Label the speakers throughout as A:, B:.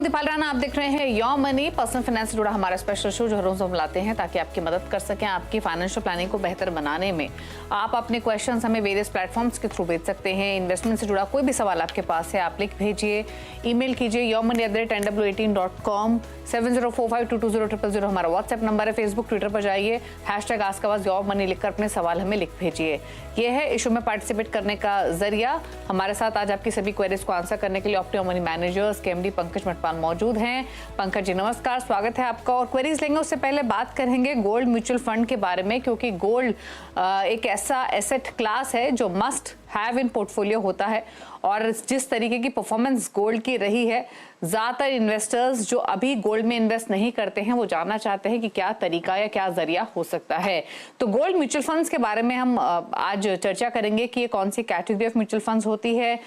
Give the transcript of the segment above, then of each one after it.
A: दीपाल राणा, आप देख रहे हैं योर मनी, पर्सनल फाइनेंस से जुड़ा हमारा स्पेशल शो जो रोज हम लाते हैं ताकि आपकी मदद कर सकें आपकी फाइनेंशियल प्लानिंग को बेहतर बनाने में। आप अपने क्वेश्चंस हमें वेरियस प्लेटफॉर्म्स के थ्रू भेज सकते हैं। इन्वेस्टमेंट से जुड़ा कोई भी सवाल आपके पास है, आप लिख भेजिए, ईमेल कीजिए yourmoney@nw18.com, 7045220000 हमारा व्हाट्सएप नंबर है। फेसबुक ट्विटर पर जाइए, #AskAwaz लिखकर अपने सवाल हमें लिख भेजिए। ये है इशू में पार्टिसिपेट करने का जरिया। हमारे साथ आज आपकी सभी क्वेरीज को आंसर करने के लिए ऑप्टिमम मनी मैनेजर्स के एमडी पंकज मटवाल मौजूद हैं। पंकज जी नमस्कार, स्वागत है आपका। और क्वेरीज लेंगे उससे पहले बात करेंगे गोल्ड म्यूचुअल फंड के बारे में, क्योंकि गोल्ड एक ऐसा एसेट क्लास है जो मस्ट हैव इन पोर्टफोलियो होता है। और जिस तरीके की परफॉर्मेंस गोल्ड की रही है, ज्यादातर इन्वेस्टर्स जो अभी गोल्ड में इन्वेस्ट नहीं करते हैं वो जानना चाहते हैं कि क्या तरीका या क्या जरिया हो सकता है। तो गोल्ड म्यूचुअल फंड्स के बारे में हम आज चर्चा करेंगे कि ये कौन सी कैटेगरी ऑफ म्यूचुअल फंड्स होती है,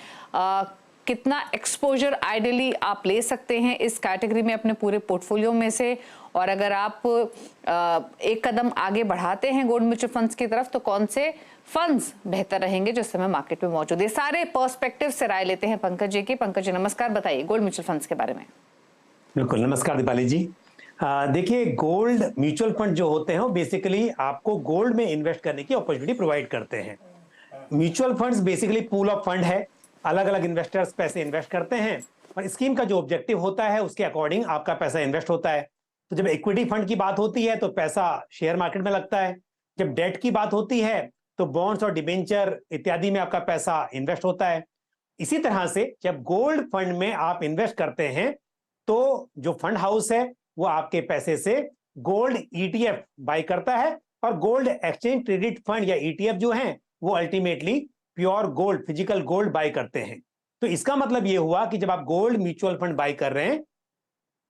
A: कितना एक्सपोजर आइडियली आप ले सकते हैं इस कैटेगरी में अपने पूरे पोर्टफोलियो में से, और अगर आप एक कदम आगे बढ़ाते हैं गोल्ड म्यूचुअल फंड्स की तरफ तो कौन से फंड्स बेहतर रहेंगे जो इस समय मार्केट में मौजूद है। सारे पर्सपेक्टिव से राय लेते हैं पंकज जी की। पंकज जी नमस्कार, बताइए गोल्ड म्यूचुअल फंड्स के बारे में।
B: बिल्कुल, नमस्कार दीपाली जी। देखिए, गोल्ड म्यूचुअल फंड जो होते हैं वो बेसिकली आपको गोल्ड में इन्वेस्ट करने की अपॉर्चुनिटी प्रोवाइड करते हैं। Mutual funds basically pool of fund है, अलग अलग इन्वेस्टर्स पैसे इन्वेस्ट करते हैं और स्कीम का जो ऑब्जेक्टिव होता है उसके अकॉर्डिंग आपका पैसा इन्वेस्ट होता है। तो जब इक्विटी फंड की बात होती है तो पैसा शेयर मार्केट में लगता है, जब डेट की बात होती है तो बॉन्ड्स और डिबेंचर इत्यादि में आपका पैसा इन्वेस्ट होता है। इसी तरह से जब गोल्ड फंड में आप इन्वेस्ट करते हैं तो जो फंड हाउस है वो आपके पैसे से गोल्ड ईटीएफ बाय करता है, और गोल्ड एक्सचेंज ट्रेडेड फंड या ईटीएफ जो हैं वो ultimately pure gold, physical gold buy करते हैं। तो इसका मतलब ये हुआ कि जब आप गोल्ड म्यूचुअल फंड बाय कर रहे हैं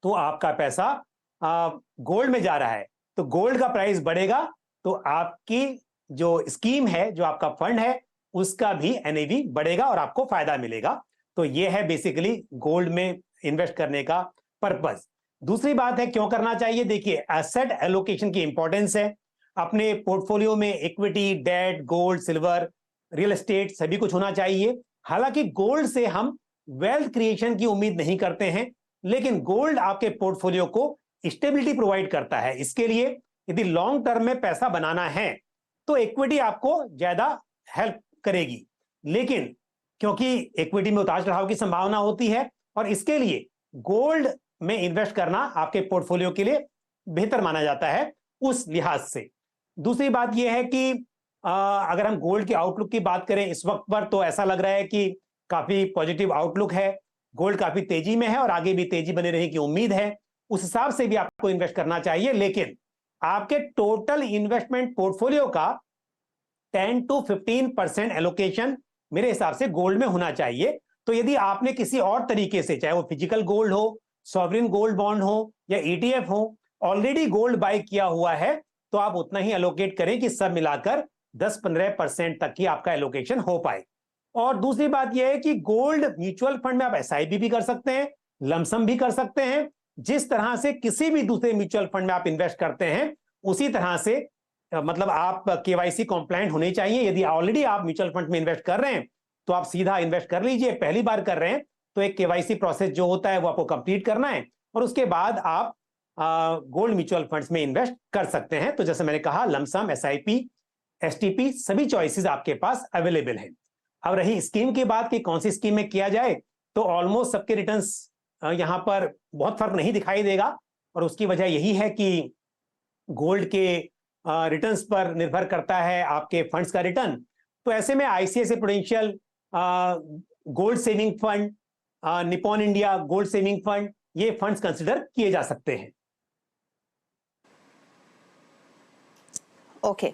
B: तो आपका पैसा गोल्ड में जा रहा है, तो गोल्ड का प्राइस बढ़ेगा तो आपकी जो स्कीम है, जो आपका फंड है, उसका भी एनएवी बढ़ेगा और आपको फायदा मिलेगा। तो ये है बेसिकली गोल्ड में इन्वेस्ट करने का पर्पस। दूसरी बात है क्यों करना चाहिए। देखिए, एसेट एलोकेशन की इंपॉर्टेंस है। अपने पोर्टफोलियो में equity, debt, gold, silver, real estate सभी कुछ होना चाहिए। हालांकि गोल्ड से हम वेल्थ क्रिएशन की उम्मीद नहीं करते हैं, लेकिन गोल्ड आपके पोर्टफोलियो को स्टेबिलिटी प्रोवाइड करता है। इसके लिए यदि लॉन्ग टर्म में पैसा बनाना है तो इक्विटी आपको ज्यादा हेल्प करेगी, लेकिन क्योंकि इक्विटी में उतार चढ़ाव की संभावना होती है और इसके लिए गोल्ड में इन्वेस्ट करना आपके पोर्टफोलियो के लिए बेहतर माना जाता है उस लिहाज से। दूसरी बात यह है कि अगर हम गोल्ड के आउटलुक की बात करें इस वक्त पर, तो ऐसा लग रहा है कि काफी पॉजिटिव आउटलुक है, गोल्ड काफी तेजी में है और आगे भी तेजी बने रहने की उम्मीद है। उस हिसाब से भी आपको इन्वेस्ट करना चाहिए, लेकिन आपके टोटल इन्वेस्टमेंट पोर्टफोलियो का 10 to 15% एलोकेशन मेरे हिसाब से गोल्ड में होना चाहिए। तो यदि आपने किसी और तरीके से, चाहे वो फिजिकल गोल्ड हो, सॉवरिन गोल्ड बॉन्ड हो या ईटीएफ हो, ऑलरेडी गोल्ड बाय किया हुआ है तो आप उतना ही एलोकेट करें कि सब मिलाकर 10-15% तक की आपका एलोकेशन हो पाए। और दूसरी बात यह है कि गोल्ड म्यूचुअल फंड में आप एसआईपी भी कर सकते हैं, लमसम भी कर सकते हैं। जिस तरह से किसी भी दूसरे म्यूचुअल फंड में आप इन्वेस्ट करते हैं उसी तरह से मतलब आप केवाईसी कॉम्प्लायंट होने चाहिए। यदि ऑलरेडी आप म्यूचुअल फंड में इन्वेस्ट कर रहे हैं तो आप सीधा इन्वेस्ट कर लीजिए। पहली बार कर रहे हैं तो एक केवाईसी प्रोसेस जो होता है वो आपको कंप्लीट करना है और उसके बाद आप गोल्ड म्यूचुअल फंड्स में इन्वेस्ट कर सकते हैं। तो जैसे मैंने कहा, लमसम, एसआईपी, एसटीपी सभी चॉइसेस आपके पास अवेलेबल हैं। अब रही स्कीम की बात कि कौन सी स्कीम में किया जाए, तो ऑलमोस्ट सबके रिटर्न्स यहां पर बहुत फर्क नहीं दिखाई देगा और उसकी वजह यही है कि गोल्ड के रिटर्न्स पर निर्भर करता है आपके फंड्स का रिटर्न। तो ऐसे में ICICI prudential gold saving fund, Nippon India gold saving fund, ये फंड्स कंसिडर किए जा सकते हैं।
A: ओके,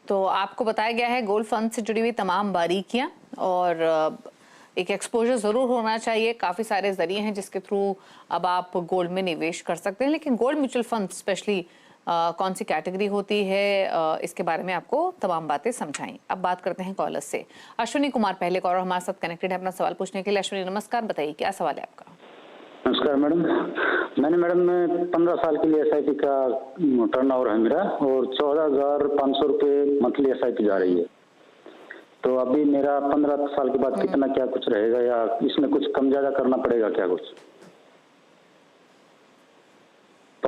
A: तो आपको बताया गया है गोल्ड फंड से जुड़ी हुई तमाम बारीकियां, और एक एक्सपोजर जरूर होना चाहिए। काफी सारे जरिए हैं जिसके थ्रू अब आप गोल्ड में निवेश कर सकते हैं, लेकिन गोल्ड म्यूचुअल फंड स्पेशली कौन सी कैटेगरी होती है, इसके बारे में आपको तमाम बातें समझाई। अब बात करते हैं कॉलर से। अश्विनी कुमार पहले कॉलर हमारे साथ कनेक्टेड है अपना सवाल पूछने के लिए। अश्विनी नमस्कार, बताइए क्या सवाल है आपका।
C: नमस्कार मैडम, मैंने 15 साल के लिए एसआईपी का टर्नओवर है मेरा और 14,500 रुपये मंथली एसआईपी जा रही है। तो अभी मेरा 15 साल के बाद कितना क्या कुछ रहेगा या इसमें कुछ कम ज्यादा करना पड़ेगा क्या कुछ?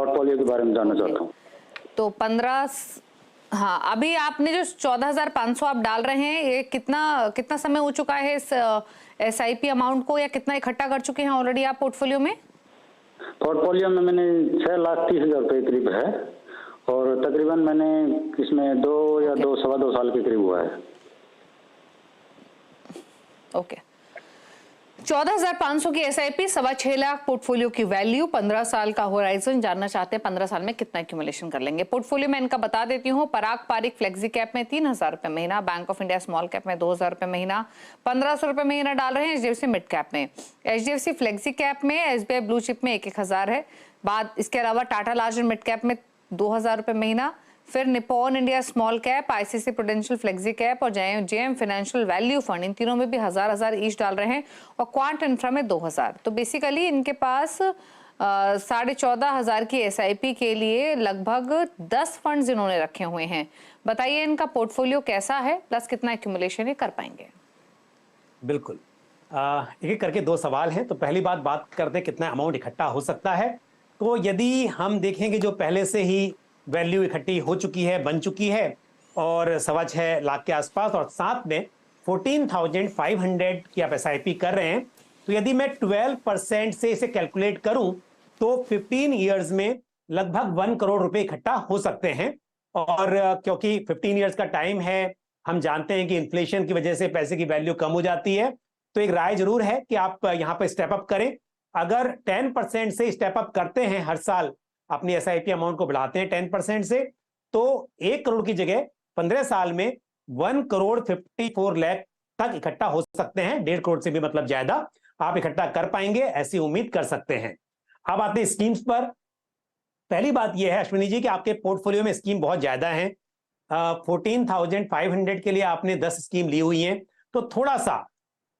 C: पोर्टफोलियो के बारे में जानना चाहता हूँ।
A: तो 15, हाँ, अभी आपने जो 14,500 आप डाल रहे हैं, ये कितना समय हो चुका है इस SIP अमाउंट को, या कितना इकट्ठा कर चुके हैं ऑलरेडी आप पोर्टफोलियो में?
C: पोर्टफोलियो में मैंने 6,30,000 रुपये करीब है, और तकरीबन मैंने इसमें 2 या 2 सवा 2 साल के करीब हुआ है।
A: ओके, 14,500 की SIP, 6.25 लाख पोर्टफोलियो की वैल्यू, 15 साल का होराइजन, जानना चाहते हैं 15 साल में कितना एक्यूमुलेशन कर लेंगे। पोर्टफोलियो में इनका बता देती हूँ। पराग पारिक फ्लेक्सी कैप में 3,000 रुपए महीना, bank of India small cap में 2,000 रुपए महीना, 1,500 रुपए महीना डाल रहे हैं HDFC मिड कैप में। HDFC फ्लेक्सी कैप में, SBI ब्लू चिप में 1,000 है। बाद इसके अलावा Tata large and mid cap में 2,000 रुपए महीना, फिर Nippon India small cap, ICICI prudential flexi cap और JM फाइनेंशियल वैल्यू फंड, इन तीनों में भी 1,000 ईच डाल रहे हैं, और क्वांट इंफ्रा में 2,000। तो बेसिकली इनके पास 14,500 की SIP के लिए लगभग 10 फंड्स इन्होंने रखे हुए हैं। बताइए इनका पोर्टफोलियो कैसा है, प्लस कितना एक्यूमुलेशन ये कर पाएंगे?
B: बिल्कुल, एक एक करके 2 सवाल हैं। तो पहली बात करते हैं कितना अमाउंट इकट्ठा हो सकता है। तो यदि हम देखेंगे जो पहले से ही वैल्यू इकट्ठी हो चुकी है, बन चुकी है, और 6.25 लाख के आसपास, और साथ में 14,500 की आप SIP कर रहे हैं, तो यदि मैं 12% से इसे कैलकुलेट करूं तो 15 ईयर्स में लगभग 1 करोड़ रुपए इकट्ठा हो सकते हैं। और क्योंकि 15 ईयर्स का टाइम है, हम जानते हैं कि इन्फ्लेशन की वजह से पैसे की वैल्यू कम हो जाती है, तो एक राय जरूर है कि आप यहाँ पर स्टेप अप करें। अगर 10% से स्टेप अप करते हैं, हर साल अपनी SIP अमाउंट को बढ़ाते हैं 10% से, तो 1 करोड़ की जगह 15 साल में 1 करोड़ 54 लाख तक इकट्ठा हो सकते हैं। 1.5 करोड़ से भी मतलब ज्यादा आप इकट्ठा कर पाएंगे, ऐसी उम्मीद कर सकते हैं। अब आते हैं स्कीम्स पर। पहली बात यह है अश्विनी जी कि आपके पोर्टफोलियो में स्कीम बहुत ज्यादा है। 14,500 के लिए आपने 10 स्कीम ली हुई हैं, तो थोड़ा सा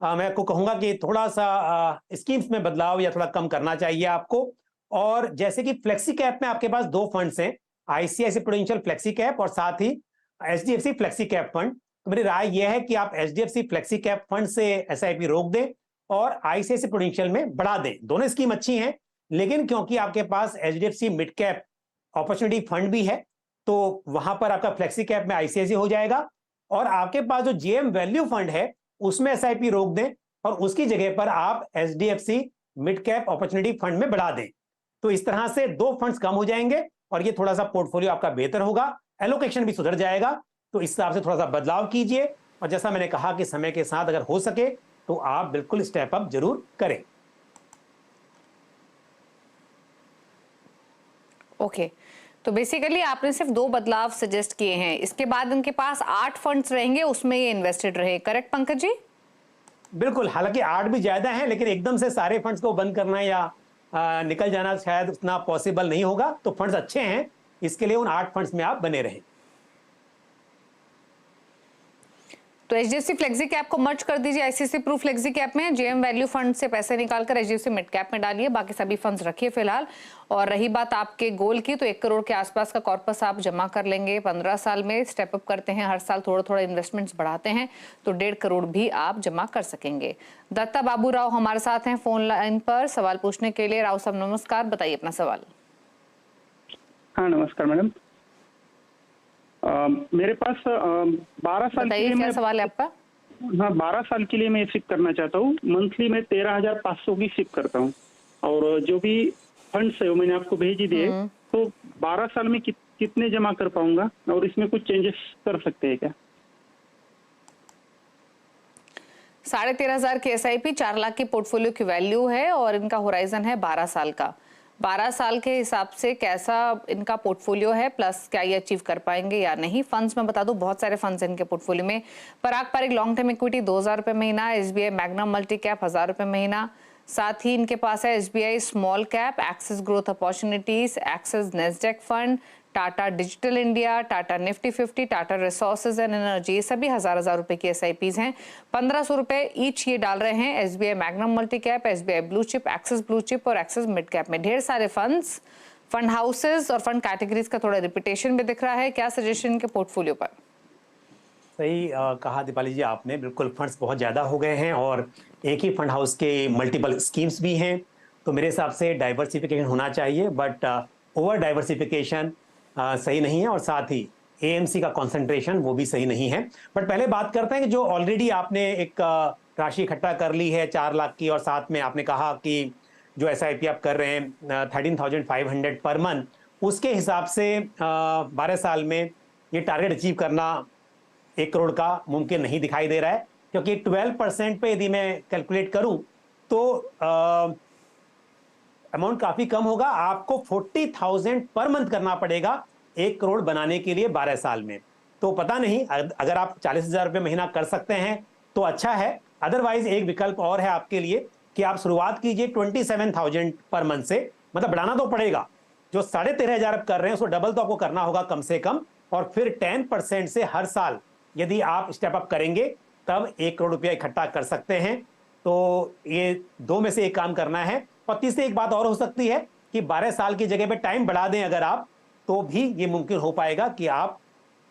B: मैं आपको कहूंगा कि थोड़ा सा स्कीम्स में बदलाव या थोड़ा कम करना चाहिए आपको। और जैसे कि फ्लेक्सी कैप में आपके पास 2 फंड्स हैं, ICICI प्रूडेंशियल फ्लेक्सी कैप और साथ ही HDFC फ्लेक्सी कैप फंड। तो मेरी राय यह है कि आप HDFC फ्लेक्सी कैप फंड से SIP रोक दें और ICICI प्रूडेंशियल में बढ़ा दें। दोनों स्कीम अच्छी हैं, लेकिन क्योंकि आपके पास HDFC mid cap opportunity fund भी है, तो वहां पर आपका फ्लेक्सी कैप में ICICI हो जाएगा, और आपके पास जो JM वैल्यू फंड है उसमें SIP रोक दें और उसकी जगह पर आप HDFC mid cap opportunity fund में बढ़ा दें। तो इस तरह से 2 फंड्स कम हो जाएंगे और ये थोड़ा सा पोर्टफोलियो आपका बेहतर होगा, एलोकेशन भी सुधर जाएगा। तो इस हिसाब से थोड़ा सा बदलाव कीजिए, और जैसा मैंने कहा कि समय के साथ अगर हो सके तो आप बिल्कुल स्टेप अप जरूर करें।
A: ओके, तो बेसिकली आपने सिर्फ 2 बदलाव सजेस्ट किए हैं। इसके बाद इनके पास 8 फंड्स रहेंगे, उसमें ये इन्वेस्टेड रहे, करेक्ट पंकज जी?
B: बिल्कुल, हालांकि 8 भी ज्यादा है, लेकिन एकदम से सारे फंड्स को बंद करना या निकल जाना शायद उतना पॉसिबल नहीं होगा। तो फंड्स अच्छे हैं, इसके लिए उन 8 फंड्स में आप बने रहें।
A: तो HDFC फ्लेक्सी कैप को मर्ज कर दीजिए ICICI प्रू फ्लेक्सी कैप में, JM वैल्यू फंड से पैसे निकालकर HDFC मिड कैप में डालिए, बाकी सभी फंड्स रखिए फिलहाल। और रही बात आपके गोल की, तो 1 करोड़ के आसपास का कॉर्पस आप जमा कर लेंगे 15 साल में। स्टेप अप करते हैं, हर साल थोड़ा थोड़ा इन्वेस्टमेंट्स बढ़ाते हैं, तो 1.5 करोड़ भी आप जमा कर सकेंगे। दत्ता बाबू राव हमारे साथ हैं फोन लाइन पर सवाल पूछने के लिए। राव साहब नमस्कार, बताइए अपना सवाल।
D: हाँ नमस्कार मैडम, मेरे पास 12 साल के लिए
A: क्या सवाल है आपका?
D: हाँ 12 साल के लिए मैं सिप करना चाहता हूँ। मंथली में 13,500 की सिप करता हूँ, और जो भी फंड्स है वो मैंने आपको भेज ही दिए। तो 12 साल में कितने जमा कर पाऊंगा, और इसमें कुछ चेंजेस कर सकते हैं क्या?
A: 13,500 की SIP, 4 लाख की पोर्टफोलियो की वैल्यू है, और इनका होराइजन है 12 साल का। 12 साल के हिसाब से कैसा इनका पोर्टफोलियो है, प्लस क्या ये अचीव कर पाएंगे या नहीं? फंड्स में बता दूं, बहुत सारे फंड्स हैं इनके पोर्टफोलियो में। पराग पारिक लॉन्ग टर्म इक्विटी 2,000 रुपए महीना, SBI मैग्नम मल्टी कैप 1,000 रुपए महीना, साथ ही इनके पास है SBI small cap, axis growth opportunities, axis Nasdaq fund, Tata digital India, Tata Nifty 50, Tata resources and energy, सभी 1,000 रुपए की SIPs हैं। 1,500 रुपए ईच ये डाल रहे हैं SBI magnum multi cap, SBI blue chip, axis blue chip और एक्सिस मिड कैप में। ढेर सारे फंड्स, फंड हाउसेस और फंड कैटेगरीज का थोड़ा रिपीटेशन भी दिख रहा है। क्या सजेशन के पोर्टफोलियो पर?
B: सही कहा दीपाली जी आपने, बिल्कुल फंड्स बहुत ज़्यादा हो गए हैं और एक ही फंड हाउस के मल्टीपल स्कीम्स भी हैं, तो मेरे हिसाब से डाइवर्सिफिकेशन होना चाहिए। बट ओवर डाइवर्सिफिकेशन सही नहीं है, और साथ ही एएमसी का कंसंट्रेशन वो भी सही नहीं है। बट पहले बात करते हैं कि जो ऑलरेडी आपने एक राशि इकट्ठा कर ली है 4 लाख की, और साथ में आपने कहा कि जो एसआईपी आप कर रहे हैं 13,500 पर मंथ, उसके हिसाब से 12 साल में ये टारगेट अचीव करना 1 करोड़ का मुमकिन नहीं दिखाई दे रहा है, क्योंकि 12% पे यदि मैं कैलकुलेट करूं तो अमाउंट काफी कम होगा। आपको 40,000 पर मंथ करना पड़ेगा 1 करोड़ बनाने के लिए 12 साल में। तो पता नहीं, अगर आप 40,000 रुपये महीना कर सकते हैं तो अच्छा है। अदरवाइज एक विकल्प और है आपके लिए कि आप शुरुआत कीजिए 27,000 पर मंथ से, मतलब बढ़ाना तो पड़ेगा। जो 13,500 आप कर रहे हैं उसको डबल तो आपको करना होगा कम से कम, और फिर 10% से हर साल यदि आप स्टेप अप करेंगे तब 1 करोड़ रुपया इकट्ठा कर सकते हैं। तो ये 2 में से एक काम करना है। और तीसरी एक बात और हो सकती है कि 12 साल की जगह पे टाइम बढ़ा दें अगर आप, तो भी ये मुमकिन हो पाएगा कि आप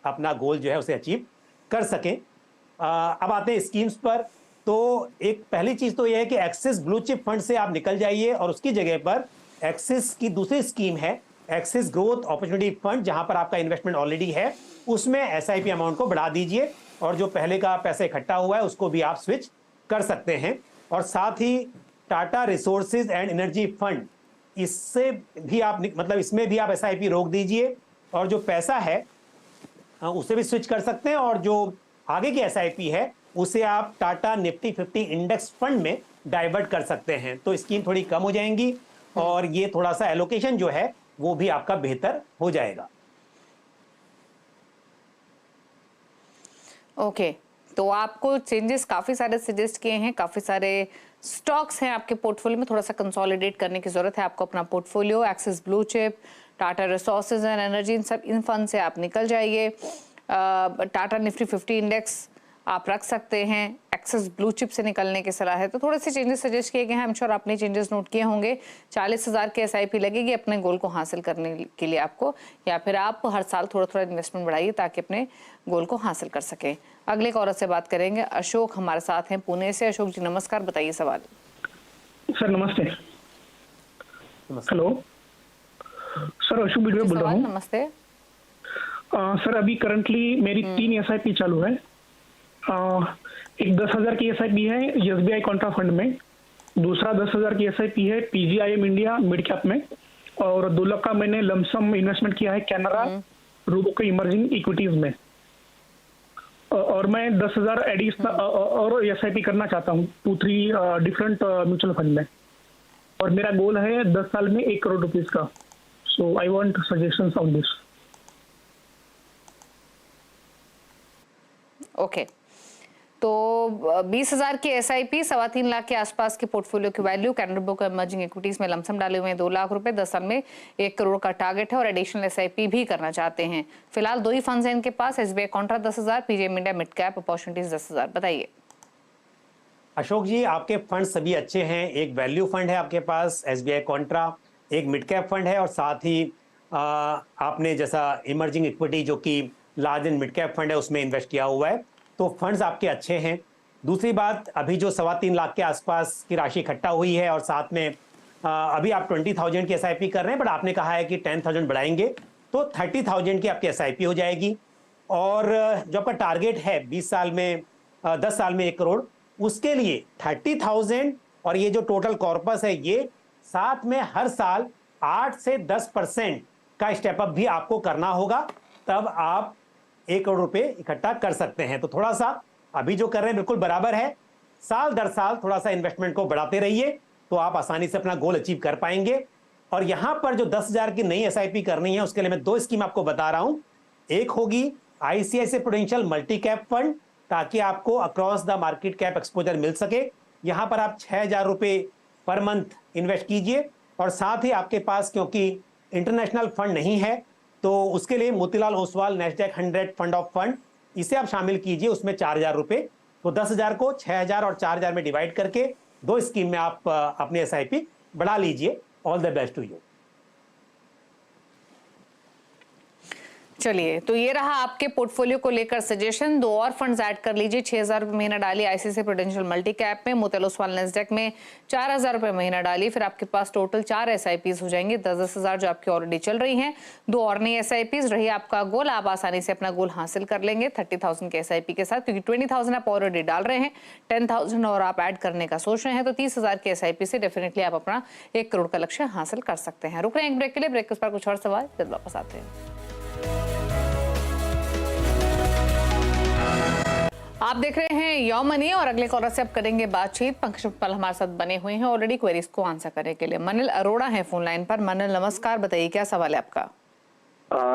B: अपना गोल जो है उसे अचीव कर सकें। अब आते हैं स्कीम्स पर। तो एक पहली चीज तो यह है कि एक्सिस ब्लू चिप फंड से आप निकल जाइए और उसकी जगह पर एक्सिस की दूसरी स्कीम है एक्सिस ग्रोथ अपॉर्चुनिटी फंड, जहां पर आपका इन्वेस्टमेंट ऑलरेडी है, उसमें एसआईपी अमाउंट को बढ़ा दीजिए, और जो पहले का पैसा इकट्ठा हुआ है उसको भी आप स्विच कर सकते हैं। और साथ ही Tata resources and energy fund, इससे भी आप मतलब इसमें भी आप एसआईपी रोक दीजिए, और जो पैसा है उसे भी स्विच कर सकते हैं, और जो आगे की एसआईपी है उसे आप टाटा निफ्टी 50 इंडेक्स फंड में डाइवर्ट कर सकते हैं। तो स्कीम थोड़ी कम हो जाएंगी और ये थोड़ा सा एलोकेशन जो है वो भी आपका बेहतर हो जाएगा।
A: ओके, तो आपको चेंजेस काफी सारे सजेस्ट किए हैं, काफी सारे स्टॉक्स हैं आपके पोर्टफोलियो में, थोड़ा सा कंसोलिडेट करने की जरूरत है आपको अपना portfolio. Axis blue chip, Tata resources and energy, in fund से आप निकल जाइए। टाटा निफ्टी 50 इंडेक्स आप रख सकते हैं, एक्सिस ब्लू चिप से निकलने की सलाह है। तो थोड़े से चेंजेस सजेस्ट किए गए हैं, आई एम श्योर आपने चेंजेस नोट किए होंगे। 40,000 की एसआईपी लगेगी अपने गोल को हासिल करने के लिए आपको, या फिर आप हर साल थोड़ा थोड़ा इन्वेस्टमेंट बढ़ाइए ताकि अपने गोल को हासिल कर सकें। अगले एक औरत से बात करेंगे, अशोक हमारे साथ हैं पुणे से। अशोक जी नमस्कार, बताइए सवाल।
E: सर नमस्ते। हेलो सर, अशोक वीडियो बोल रहा हूँ।
A: नमस्ते
E: सर, अभी करंटली मेरी 3 एसआईपी चालू है। एक 10,000 की एसआईपी है एसबीआई कॉन्ट्रा फंड में, दूसरा 10,000 की एसआईपी है पीजीआईएम इंडिया मिड कैप में, और 2 लाख का मैंने लमसम इन्वेस्टमेंट किया है कैनरा रोबोको इमर्जिंग इक्विटीज में। और मैं 10,000 एडिशनल और एसआईपी करना चाहता हूँ 2-3 डिफरेंट म्यूचुअल फंड में, और मेरा गोल है 10 साल में 1 करोड़ रुपीज का। So I want suggestions on this.
A: Okay, तो 20,000 की एसआईपी, 3.25 लाख के आसपास की पोर्टफोलियो की वैल्यू, कैनरा रोबोको इमर्जिंग इक्विटीज में लमसम डाले हुए हैं 2 लाख रुपए, 10 साल में 1 करोड़ का टारगेट है, और एडिशनल एसआईपी भी करना चाहते हैं। फिलहाल 2 ही फंड्स हैं इनके पास, SBI contra 10,000, PGIM India mid cap opportunities 10,000। बताइए
B: अशोक जी, आपके फंड सभी अच्छे हैं। एक वैल्यू फंड है आपके पास एसबीआई कॉन्ट्रा, एक मिड कैप फंड है, और साथ ही आपने जैसा इमर्जिंग इक्विटी जो कि large and mid cap fund है उसमें इन्वेस्ट किया हुआ है। तो फंड्स आपके अच्छे हैं। दूसरी बात, अभी जो 3.25 लाख के आसपास की राशि इकट्ठा हुई है, और साथ में अभी आप 20,000 की एसआईपी कर रहे हैं, बट आपने कहा है कि 10,000 बढ़ाएंगे तो 30,000 की आपकी एसआईपी हो जाएगी। और जो आपका टारगेट है 20 साल में 10 साल में 1 करोड़, उसके लिए 30,000 और ये जो टोटल कॉर्पस है ये, साथ में हर साल 8 से 10% का स्टेप अप भी आपको करना होगा, तब आप 1 करोड़ रुपए इकट्ठा कर सकते हैं। तो थोड़ा सा अभी जो कर रहे हैं बिल्कुल बराबर है, साल दर साल थोड़ा सा इन्वेस्टमेंट को बढ़ाते रहिए तो आप आसानी से अपना गोल अचीव कर पाएंगे। और यहां पर जो 10,000 की नई एसआईपी करनी है उसके लिए मैं 2 स्कीम आपको बता रहा हूं। एक होगी ICICI Prudential multi cap fund, ताकि आपको across the market cap exposure मिल सके। यहां पर आप 6,000 रुपए पर मंथ इन्वेस्ट कीजिए, और साथ ही आपके पास क्योंकि इंटरनेशनल फंड नहीं है तो उसके लिए Motilal Oswal Nasdaq 100 fund of fund, इसे आप शामिल कीजिए, उसमें 4,000 रुपए। तो 10,000 को 6,000 और 4,000 में डिवाइड करके 2 स्कीम में आप अपनी एसआईपी बढ़ा लीजिए। All the best to you.
A: चलिए, तो ये रहा आपके पोर्टफोलियो को लेकर सजेशन। 2 और फंड्स ऐड कर लीजिए। 6,000 रुपए महीना डालिए आईसीआईसीआई प्रूडेंशियल मल्टी कैप में, मोतीलाल ओसवाल नेस्डेक में 4,000 रुपए महीना डालिए। फिर आपके पास टोटल 4 एसआईपीज हो जाएंगे, 10,000 जो आपकी ऑलरेडी चल रही हैं। 2 और नई एसआईपीज रही आपका गोल, आप आसानी से अपना गोल हासिल कर लेंगे 30,000 के एसआईपी के साथ, क्योंकि 20,000 आप ऑलरेडी डाल रहे हैं, 10,000 और आप ऐड करने का सोच रहे हैं, तो 30,000 के एसआईपी से डेफिनेटली आप अपना 1 करोड़ का लक्ष्य हासिल कर सकते हैं। रुक रहे हैं एक ब्रेक के लिए, ब्रेक के उस पर कुछ और सवाल जल्द वापस आते हैं। आप देख रहे हैं यो मनी और अगले कॉलर से अब करेंगे बातचीत। पंकज पल हमारे साथ बने हुए हैं ऑलरेडी क्वेरीज को आंसर करने के लिए। मनिल अरोड़ा है फोन लाइन पर। मनिल नमस्कार, बताइए क्या सवाल है आपका?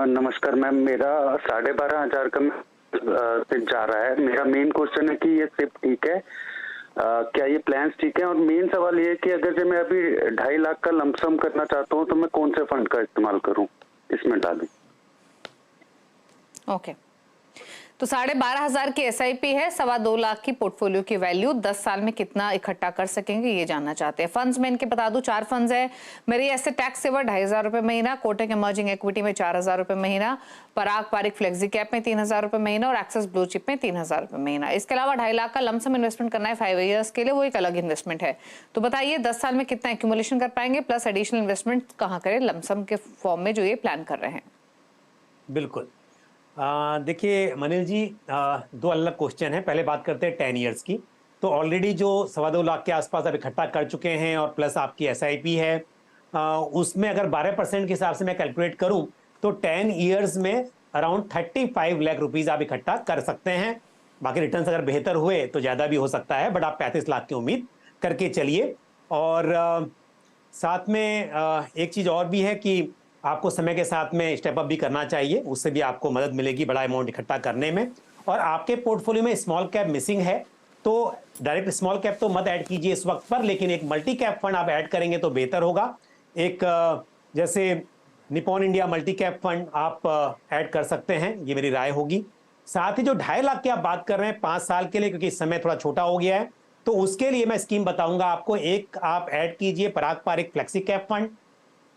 F: नमस्कार मैम, मेरा 12,500 का सिप जा रहा है। मेरा मेन क्वेश्चन है कि ये सिप ठीक है, क्या ये प्लान्स ठीक है? और मेन सवाल ये है कि अगर जो मैं अभी 2.5 लाख का लमसम करना चाहता हूँ तो मैं कौन से फंड का इस्तेमाल करूँ, इसमें डालूं?
A: ओके, तो 12,500 की एसआईपी है, 2.25 लाख की पोर्टफोलियो की वैल्यू, 10 साल में कितना इकट्ठा कर सकेंगे ये जानना चाहते हैं। फंड्स में इनके बता दूं 4 फंड्स है। मेरी ऐसे टैक्स सेवर 2,500 रुपए महीना, कोटक इमर्जिंग इक्विटी में 4,000 रुपए महीना, पराग पारिक फ्लेक्सी कैप में 3,000 रुपए महीना और एक्सेस ब्लू चिप में 3,000 रुपए महीना। इसके अलावा 2.5 लाख का लमसम इन्वेस्टमेंट करना है 5 ईयर्स के लिए, वो एक अलग इन्वेस्टमेंट है। तो बताइए 10 साल में कितना एक्यूमुलेशन कर पाएंगे, प्लस एडिशनल इन्वेस्टमेंट कहाँ करें लमसम के फॉर्म में जो ये प्लान कर रहे हैं?
B: बिल्कुल, देखिए मनिल जी, 2 अलग क्वेश्चन है। पहले बात करते हैं 10 ईयर्स की। तो ऑलरेडी जो 2.25 लाख के आसपास अब इकट्ठा कर चुके हैं और प्लस आपकी एसआईपी है, उसमें अगर 12% के हिसाब से मैं कैलकुलेट करूं तो 10 ईयर्स में अराउंड 35 लाख रुपीज आप इकट्ठा कर सकते हैं। बाकी रिटर्न्स अगर बेहतर हुए तो ज़्यादा भी हो सकता है, बट आप 35 लाख की उम्मीद करके चलिए। और साथ में एक चीज़ और भी है कि आपको समय के साथ में स्टेप अप भी करना चाहिए, उससे भी आपको मदद मिलेगी बड़ा अमाउंट इकट्ठा करने में। और आपके पोर्टफोलियो में स्मॉल कैप मिसिंग है तो डायरेक्ट स्मॉल कैप तो मत ऐड कीजिए इस वक्त पर, लेकिन एक मल्टी कैप फंड आप ऐड करेंगे तो बेहतर होगा। एक जैसे Nippon India multi cap fund आप ऐड कर सकते हैं, ये मेरी राय होगी। साथ ही जो 2.5 लाख की आप बात कर रहे हैं 5 साल के लिए, क्योंकि समय थोड़ा छोटा हो गया है, तो उसके लिए मैं स्कीम बताऊंगा आपको। एक आप ऐड कीजिए Parag Parikh flexi cap fund,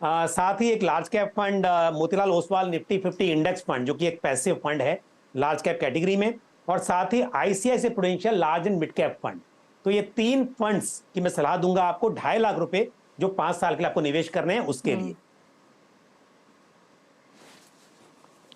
B: साथ ही एक large cap fund Motilal Oswal Nifty 50 index fund, जो कि एक पैसिव फंड है लार्ज कैप कैटेगरी में, और साथ ही ICICI Prudential large and mid cap fund. तो ये 3 फंड्स की मैं सलाह दूंगा आपको, 2.5 लाख रुपए जो 5 साल के लिए आपको निवेश करने हैं उसके लिए।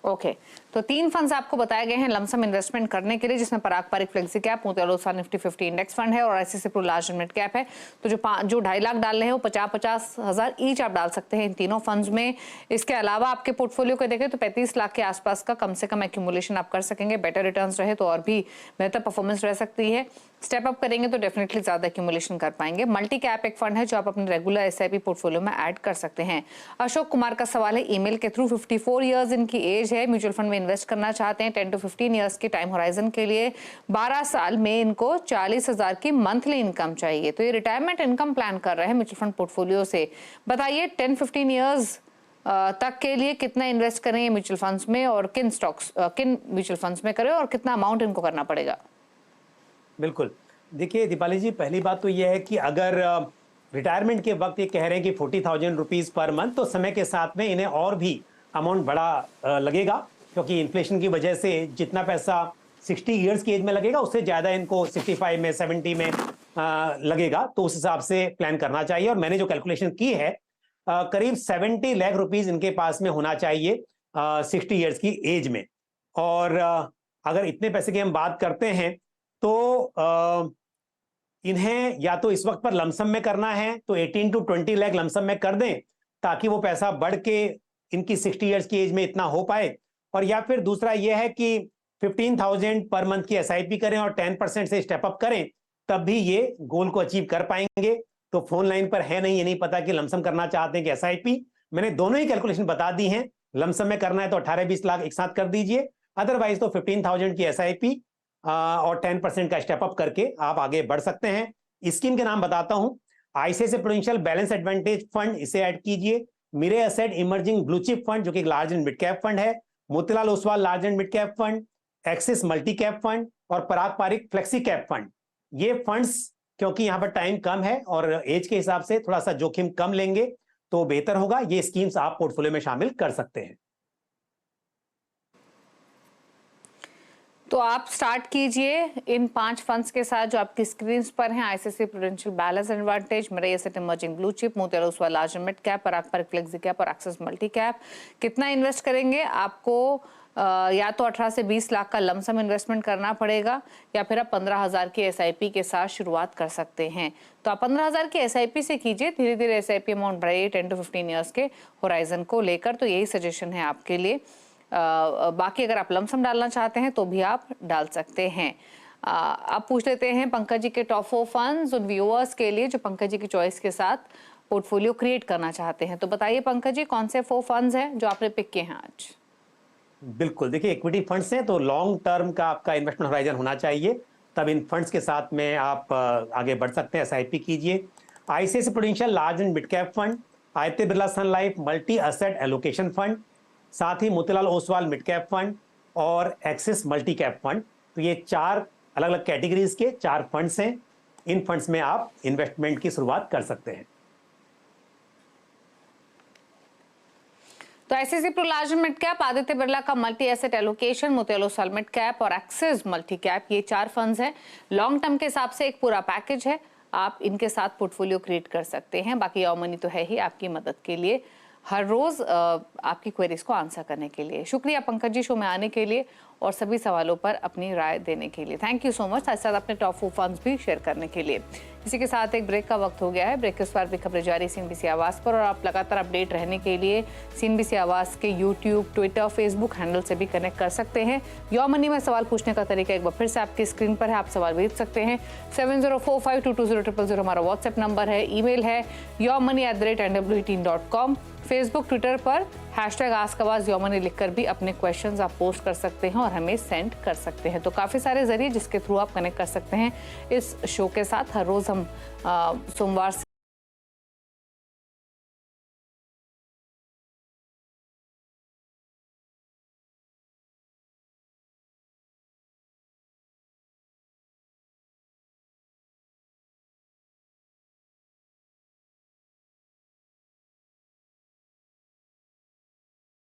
A: ओके, तो 3 फंड्स आपको बताए गए हैं लमसम इन्वेस्टमेंट करने के लिए, जिसमें Parag Parikh flexi cap, Motilal Oswal Nifty 50 index fund है और ICICI Pru large mid cap है। तो जो 2.5 लाख डाल रहे हैं वो 50-50 हजार ईच आप डाल सकते हैं इन तीनों फंड्स में। इसके अलावा आपके पोर्टफोलियो को देखें तो 35 लाख के आसपास का कम से कम एक्यूमुलेशन आप कर सकेंगे। बेटर रिटर्न्स रहे तो और भी बेहतर परफॉर्मेंस रह सकती है। स्टेप अप करेंगे तो डेफिनेटली ज्यादा एक्यूमुलेशन कर पाएंगे। मल्टी कैप एक फंड है जो आप अपने रेगुलर एसआईपी पोर्टफोलियो में ऐड कर सकते हैं। अशोक कुमार का सवाल है ईमेल के थ्रू, 54 ईयर्स इनकी एज है, म्यूचुअल फंड में इन्वेस्ट करना चाहते हैं 10 to 15 ईयर्स की टाइम होराइजन के लिए, 12 साल में इनको 40,000 की मंथली इनकम चाहिए। तो ये रिटायरमेंट इनकम प्लान कर रहे हैं म्यूचुअल फंड पोर्टफोलियो से। बताइए 10-15 ईयर्स तक के लिए कितना इन्वेस्ट करें म्यूचुअल फंड्स में और किन स्टॉक्स किन म्यूचुअल फंड्स में करें और कितना अमाउंट इनको करना पड़ेगा?
B: बिल्कुल, देखिए दीपाली जी, पहली बात तो यह है कि अगर रिटायरमेंट के वक्त ये कह रहे हैं कि 40,000 रुपीज पर मंथ, तो समय के साथ में इन्हें और भी अमाउंट बड़ा लगेगा, क्योंकि इन्फ्लेशन की वजह से जितना पैसा 60 ईयर्स की एज में लगेगा उससे ज़्यादा इनको 65 में 70 में लगेगा। तो उस हिसाब से प्लान करना चाहिए। और मैंने जो कैलकुलेशन की है करीब 70 लाख रुपीज इनके पास में होना चाहिए 60 ईयर्स की एज में। और अगर इतने पैसे की हम बात करते हैं तो इन्हें या तो इस वक्त पर लमसम में करना है तो 18 to 20 लाख लमसम में कर दें, ताकि वो पैसा बढ़ के इनकी 60 ईयर्स की एज में इतना हो पाए। और या फिर दूसरा यह है कि 15,000 पर मंथ की एसआईपी करें और 10% से स्टेप अप करें, तब भी ये गोल को अचीव कर पाएंगे। तो फोन लाइन पर है नहीं, ये नहीं पता कि लमसम करना चाहते हैं कि एसआईपी। मैंने दोनों ही कैलकुलेशन बता दी हैं। लमसम में करना है तो 18-20 लाख एक साथ कर दीजिए, अदरवाइज तो 15,000 की एसआईपी और 10% का स्टेप अप करके आप आगे बढ़ सकते हैं। स्कीम के नाम बताता हूं, ICICI Prudential balanced advantage fund, इसे ऐड कीजिए। Mirae asset emerging blue chip fund, जो कि एक large and mid cap fund है, Motilal Oswal large and mid cap fund, Axis multi cap fund और Parag Parikh flexi cap fund. ये फंड्स क्योंकि यहाँ पर टाइम कम है और एज के हिसाब से थोड़ा सा जोखिम कम लेंगे तो बेहतर होगा। ये स्कीम्स आप पोर्टफोलियो में शामिल कर सकते हैं।
A: तो आप स्टार्ट कीजिए इन 5 फंड्स के साथ जो आपकी स्क्रीन पर हैं। ICICI Prudential balanced advantage, Mirae asset emerging blue chip, Motilal Oswal large mid cap, Parag Parikh flexi cap और एक्सिस मल्टी कैप। कितना इन्वेस्ट करेंगे? आपको या तो 18 से 20 लाख का लमसम इन्वेस्टमेंट करना पड़ेगा या फिर आप 15,000 की एसआईपी के साथ शुरुआत कर सकते हैं। तो आप 15,000 की एसआईपी से कीजिए, धीरे धीरे एसआईपी अमाउंट बढ़ाइए 10 to 15 ईयर्स के होराइजन को लेकर। तो यही सजेशन है आपके लिए। बाकी अगर आप लमसम डालना चाहते हैं तो भी आप डाल सकते हैं। अब पूछ लेते हैं पंकज जी के टॉप 4 फंड्स उन व्यूअर्स के लिए जो पंकज जी की चॉइस के साथ पोर्टफोलियो क्रिएट करना चाहते हैं। तो बताइए पंकज जी, कौन से 4 फंड्स हैं जो आपने पिक किए हैं आज?
B: बिल्कुल, देखिए इक्विटी फंड्स हैं तो लॉन्ग टर्म का आपका इन्वेस्टमेंट होराइजन होना चाहिए, तब इन फंड्स के साथ में आप आगे बढ़ सकते हैं। एसआईपी कीजिए। ICICI Prudential large and mid cap fund, Aditya Birla Sun Life multi asset allocation fund, साथ ही Motilal Oswal mid cap fund और एक्सिस मल्टी कैप फंड। तो ये 4 अलग अलग कैटेगरीज के 4 फंड्स हैं। इन फंड्स में आप इन्वेस्टमेंट की शुरुआत कर सकते हैं।
A: तो ICICI Pru large mid cap, Aditya Birla का multi asset allocation, Motilal Oswal mid cap और एक्सिस मल्टी कैप, ये 4 फंड्स हैं। लॉन्ग टर्म के हिसाब से एक पूरा पैकेज है, आप इनके साथ पोर्टफोलियो क्रिएट कर सकते हैं। बाकी योर मनी तो है ही आपकी मदद के लिए, हर रोज आपकी क्वेरीज को आंसर करने के लिए। शुक्रिया पंकज जी शो में आने के लिए और सभी सवालों पर अपनी राय देने के लिए। Thank you so much. साथ साथ अपने टॉप 4 फंड्स भी शेयर करने के लिए। इसी के साथ एक ब्रेक का वक्त हो गया है। ब्रेक के उस पर भी खबरें जारी सीएनबीसी आवाज पर, और आप लगातार अपडेट रहने के लिए सीएनबीसी आवाज के यूट्यूब, ट्विटर, फेसबुक हैंडल से भी कनेक्ट कर सकते हैं। योर मनी में सवाल पूछने का तरीका एक बार फिर से आपकी स्क्रीन पर है। आप सवाल भेज सकते हैं 7045220000 हमारा व्हाट्सएप नंबर है। ईमेल है yourmoney@nwet18.com। फेसबुक, ट्विटर पर #AskAwaz योरमनी लिखकर भी अपने क्वेश्चंस आप पोस्ट कर सकते हैं और हमें सेंड कर सकते हैं। तो काफ़ी सारे जरिए जिसके थ्रू आप कनेक्ट कर सकते हैं इस शो के साथ। हर रोज़ हम सोमवार से